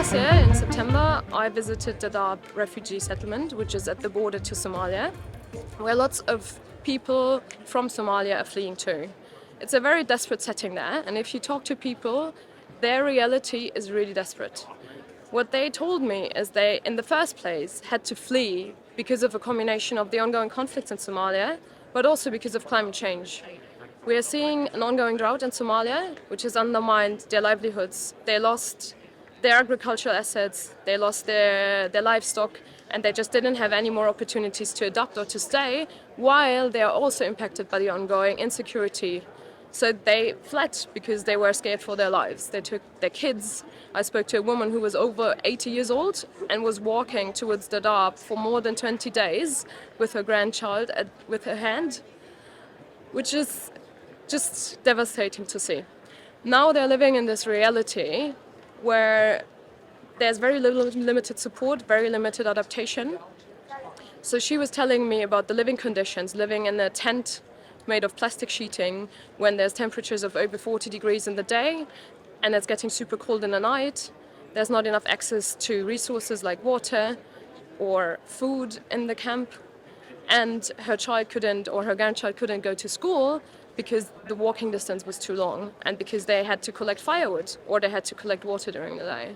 Last year, in September, I visited Dadaab refugee settlement, which is at the border to Somalia, where lots of people from Somalia are fleeing to. It's a very desperate setting there, and if you talk to people, their reality is really desperate. What they told me is they, in the first place, had to flee because of a combination of the ongoing conflicts in Somalia, but also because of climate change. We are seeing an ongoing drought in Somalia, which has undermined their livelihoods. They lost their agricultural assets, they lost their livestock, and they just didn't have any more opportunities to adapt or to stay, while they are also impacted by the ongoing insecurity. So they fled because they were scared for their lives. They took their kids. I spoke to a woman who was over 80 years old and was walking towards Dadaab for more than 20 days with her grandchild with her hand, which is just devastating to see. Now they're living in this reality where there's very limited support, very limited adaptation. So she was telling me about the living conditions, living in a tent made of plastic sheeting when there's temperatures of over 40 degrees in the day and it's getting super cold in the night. There's not enough access to resources like water or food in the camp. And her child couldn't, or her grandchild couldn't go to school because the walking distance was too long and because they had to collect firewood or they had to collect water during the day.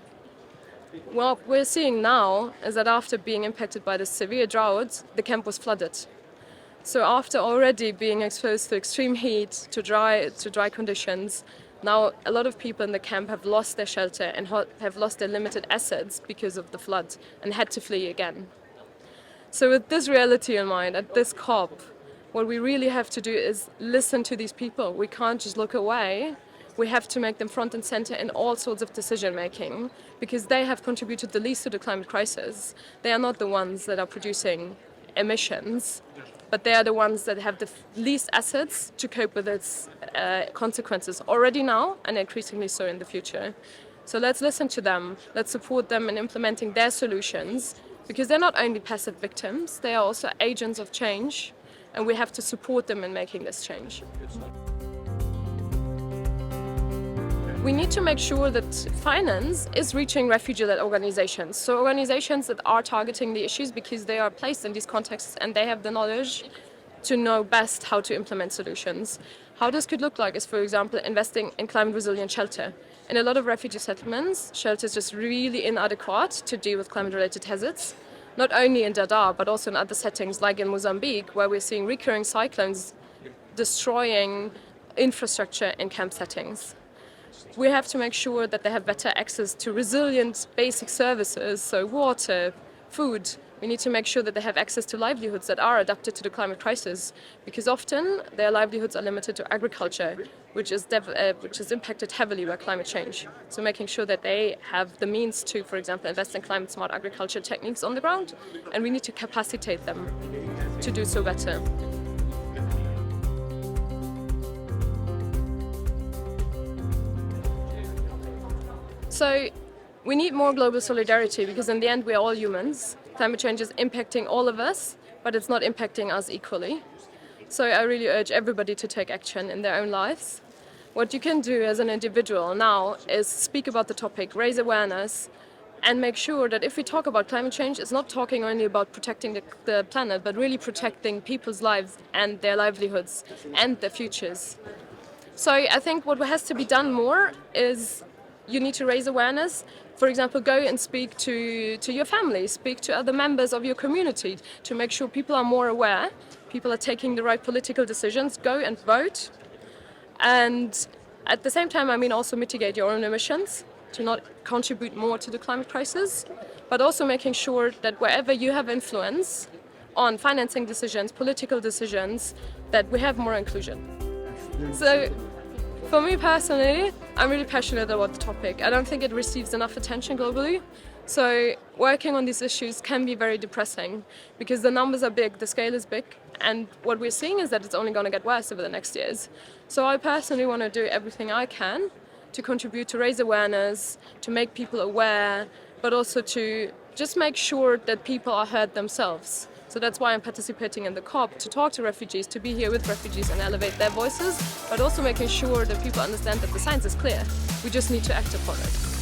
What we're seeing now is that after being impacted by the severe drought, the camp was flooded. So after already being exposed to extreme heat, to dry conditions, now a lot of people in the camp have lost their shelter and have lost their limited assets because of the flood and had to flee again. So with this reality in mind, at this COP, what we really have to do is listen to these people. We can't just look away. We have to make them front and center in all sorts of decision making because they have contributed the least to the climate crisis. They are not the ones that are producing emissions, but they are the ones that have the least assets to cope with its consequences already now and increasingly so in the future. So let's listen to them. Let's support them in implementing their solutions because they're not only passive victims, they are also agents of change. And we have to support them in making this change. We need to make sure that finance is reaching refugee-led organizations. So organizations that are targeting the issues because they are placed in these contexts and they have the knowledge to know best how to implement solutions. How this could look like is, for example, investing in climate-resilient shelter. In a lot of refugee settlements, shelter is just really inadequate to deal with climate-related hazards. Not only in Dadaab, but also in other settings like in Mozambique, where we're seeing recurring cyclones destroying infrastructure in camp settings. We have to make sure that they have better access to resilient basic services, so water, food. We need to make sure that they have access to livelihoods that are adapted to the climate crisis, because often their livelihoods are limited to agriculture, which is impacted heavily by climate change. So making sure that they have the means to, for example, invest in climate-smart agriculture techniques on the ground, and we need to capacitate them to do so better. So we need more global solidarity because in the end we're all humans. Climate change is impacting all of us, but it's not impacting us equally. So I really urge everybody to take action in their own lives. What you can do as an individual now is speak about the topic, raise awareness, and make sure that if we talk about climate change, it's not talking only about protecting the planet, but really protecting people's lives and their livelihoods and their futures. So I think what has to be done more is you need to raise awareness. For example, go and speak to your family, speak to other members of your community to make sure people are more aware, people are taking the right political decisions, go and vote. And at the same time, also mitigate your own emissions to not contribute more to the climate crisis, but also making sure that wherever you have influence on financing decisions, political decisions, that we have more inclusion. So for me personally, I'm really passionate about the topic. I don't think it receives enough attention globally. So working on these issues can be very depressing because the numbers are big, the scale is big, and what we're seeing is that it's only going to get worse over the next years. So I personally want to do everything I can to contribute to raise awareness, to make people aware, but also to just make sure that people are heard themselves. So that's why I'm participating in the COP, to talk to refugees, to be here with refugees and elevate their voices, but also making sure that people understand that the science is clear. We just need to act upon it.